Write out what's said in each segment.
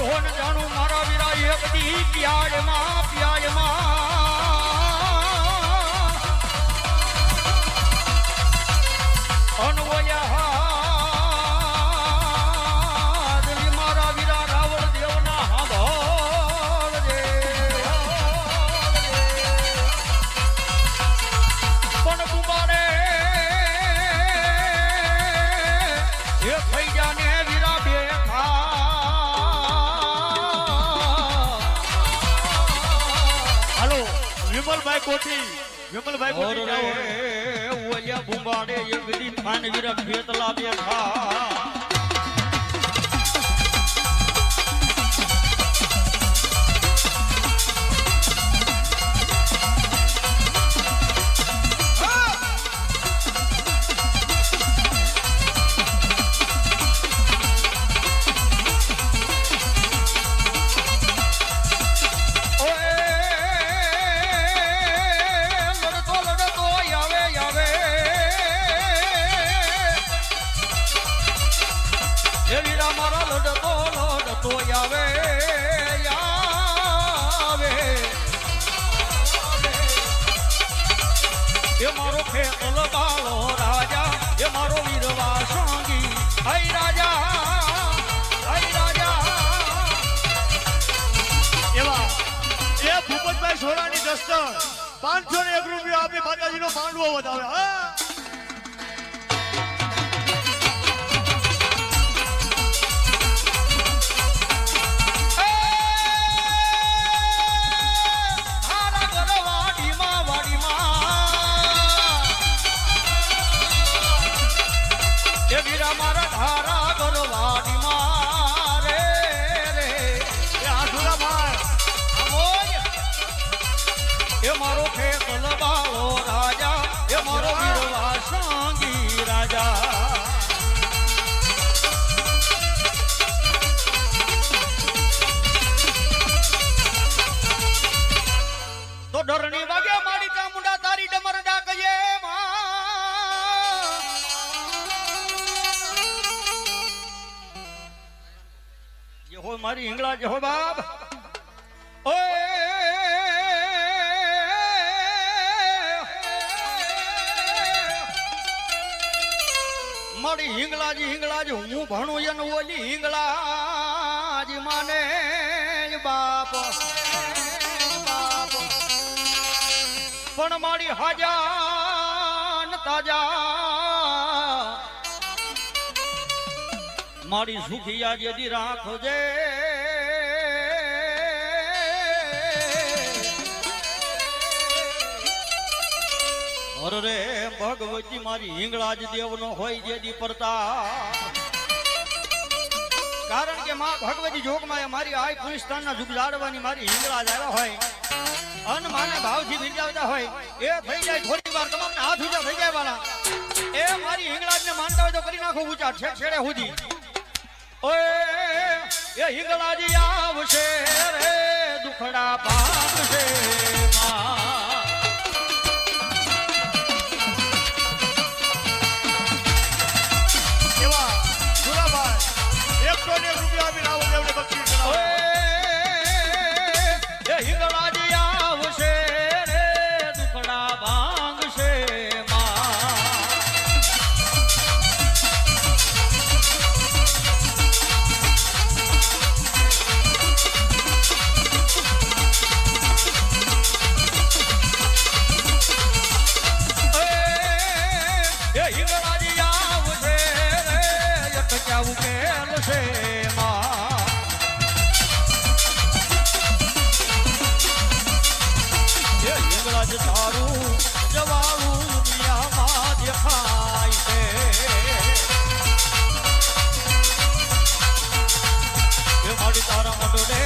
John જાણું મારા વીરા એક દી પિયાળમાં અનવયા હાદલી મારા વીરા રાવળ દેવના હાંભળ દે પણ કુમારે એ થઈ જાને વીરા બેઠા વિમલભાઈ કોઠી ઓલિયા બુંબાડે એક દી થાન વીરા ખેતલા બેઠા સોનાની દસ્તર 501 રૂપિયા આપી માતાજીનો માંડવો વધાવે હા મારા ધારા ગરવાડી મારે રે આસુરા ભાઈ એ મારો ખેતલ બાળો રાજા એ મારો વીરવા સંગી રાજા તો ડરની વાગે માડી ચામુંડા તારી ડમર ડાકયે હો મારી હિંગળા જે હો બાપ ઓય મારી હિંગળાજી હું ભણું એન ઓલી હિંગળાજી માને બાપ પણ મારી હાજા ન તાજા મારી સુખિયા જેદી રાખજે અરે રે ભગવતી મારી હિંગળાજ દેવનો હોય જેદી પડતા કારણ કે માં ભગવતી જોગમાં મારી આય પુનિસ્તાનના જુગ લાડવાની મારી હિંગળાજ આવ્યા હોય અન માને ભાવથી બિરજાવતા હોય એ થઈ જાય થોડી વાર તમામને હાથ ઊંચા થઈ જાય વાલા એ મારી હિંગળાજને માનતા હોય તો કરી નાખો ઊંચા છેડે સુધી ઓય એ હિંગળાજી આવશે રે દુખડા પામશે એવા સુરાભાઈ 101 રૂપિયા આપી રાવળ દેવને બક્ષીસ કરાવો એ હિંગળાજી આવશે રે દુખડા ભાંગશે તારું જવાળું દુનિયામાં દેખાય છે એ મારી તારા મંડળે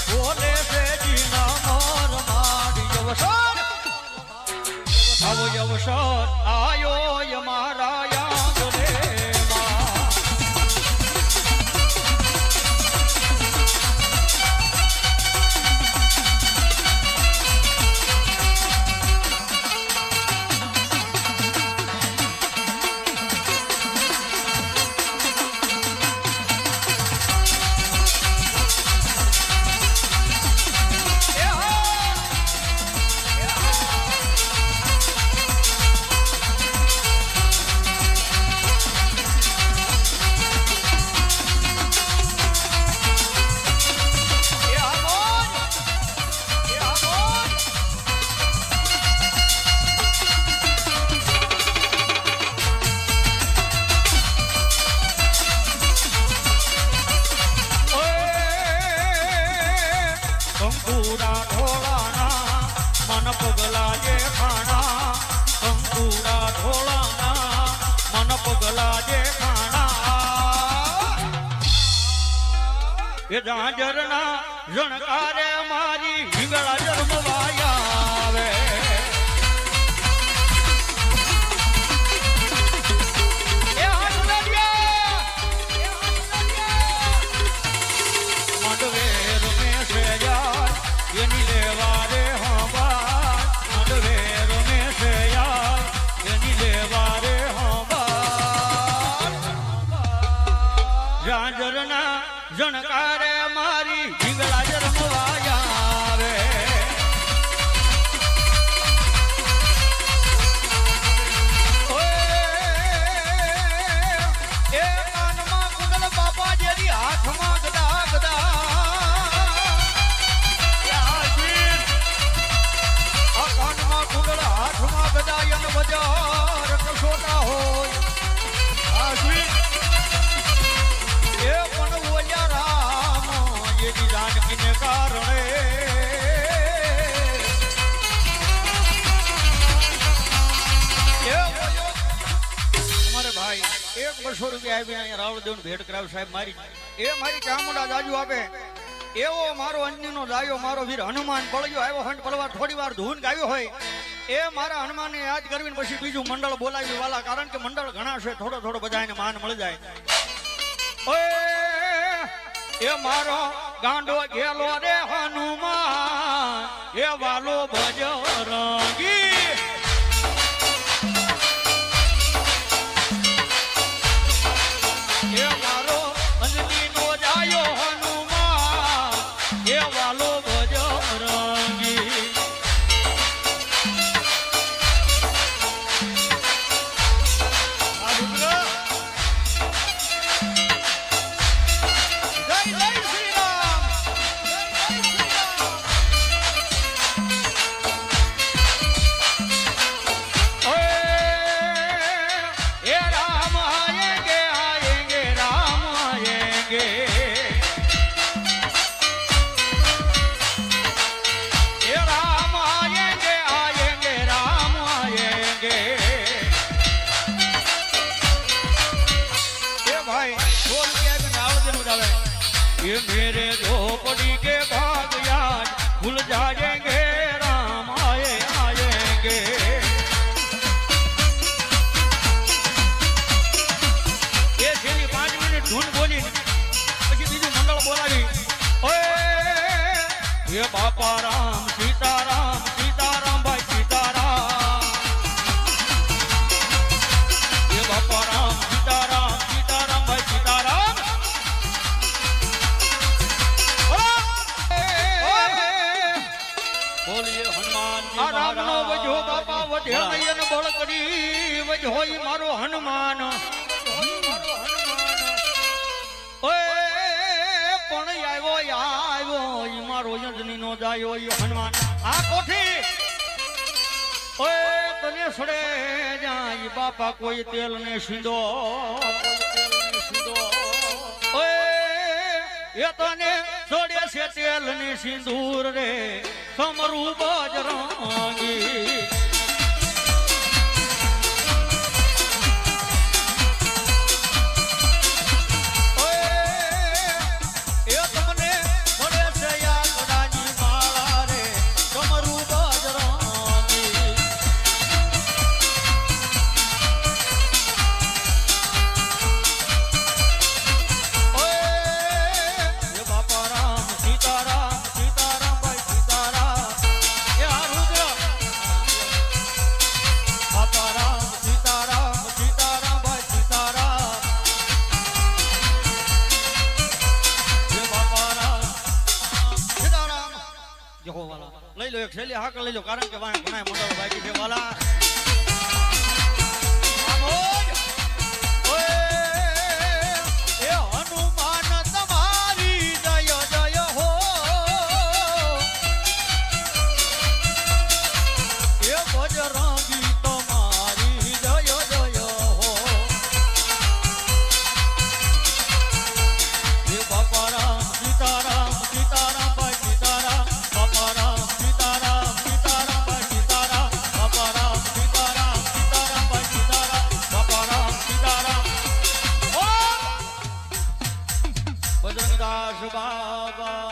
બોલે છે જીના મોર મારી અવસર આવો અવસર આયો મારા યાદ રે એ ઝાંઝરના ઝણકારે મારી હિંગળા જન્મવાયા આવે એની લેવા રે હંબાર માંડવે રમેશ યાર એની લેવા રે હંબાર ઝાંઝરના ઝણકારે મારી હિંગળા જન્મવાયા આવે એ કાનમાં કુંડલ બાપા જેની હાથમાં ગદા ગદા હાથમાં ગદાયન બજાર કસોટા હોય એ પણ ઓલ્યા રામ એની જાનકીને કારણે અમારે ભાઈ 100 રૂપિયા આવી અહીંયા રાવળદેવ ભેટ કરાવ સાહેબ મારી ચામુંડા જાજુ આપે એવો મારો અન્યનો દાયો મારો વીર હનુમાન બળ્યો આવ્યો હંટ પડવા થોડી વાર ધૂન ગાયો હોય એ મારા હનુમાનને યાદ કરવીને પછી બીજું મંડળ બોલાવી વાલા કારણ કે મંડળ ઘણા છે થોડો થોડો બધાને માન મળી જાય ઓય એ મારો ગાંડો ગેલો રે હનુમાન એ વાલો બજરંગી એ મારો અંજલીનો જાયો હનુમાન એ વાલો બજરંગી ये मेरे झोपड़ी के भाग याद भूल जाएंगे राम आए आएंगे ये छेली 5 मिनिट धून बोली પછી બીજું મંડળ બોલાવી ઓય ये बापा राम सीताराम सीताराम भाई सीताराम ये बापा राम सीताराम सीताराम भाई सीताराम વજો બાપા વધે નયન બળ કરી વજોઈ મારો હનુમાન ઓય પણ આવ્યો ઈ મારો યજની નો જાયો ઈ હનુમાન આ કોઠી ઓય તને સડે જાય બાપા કોઈ તેલ ને સીધો ઓય એ તને સડે છે તેલ ને સિંદૂર રે સમરૂ બજરંગી લઈ લો એક શૈલી હાક લઈ લો કારણ કે વાય ઘણા મંડળ બાકી છે વાલા દાસ બાબા